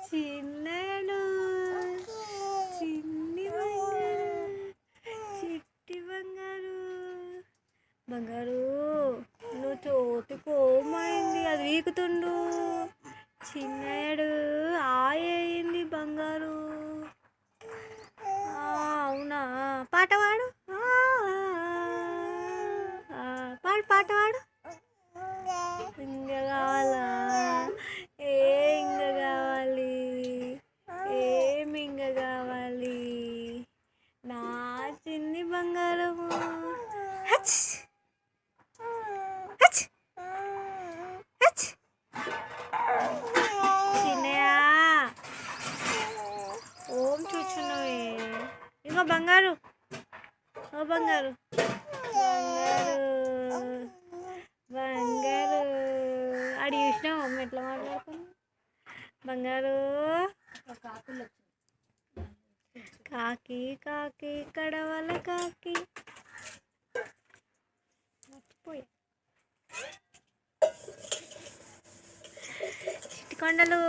చిన్నడు చిన్ని బంగారు చిట్టి బంగారు బంగారు నువ్వు చోటు కోమైంది అది వీకుతుండు చిన్నడు అయింది బంగారు అవునా పాట పాడు పాడు పాట పాడు ఇంకా కావాలా ఇంకా కావాలి ఏమి ఇంకా కావాలి నా చిన్ని బంగారము చిన్నయా ఓం చూచున్నవే ఇంకో బంగారు ఓ బంగారు బంగారు అడి చూసినావు అమ్మ ఎట్లా మాట్లాడుతున్నా బంగారు కాకి కాకి కడవల కాకి మర్చిపోయా చిట్టికొండలు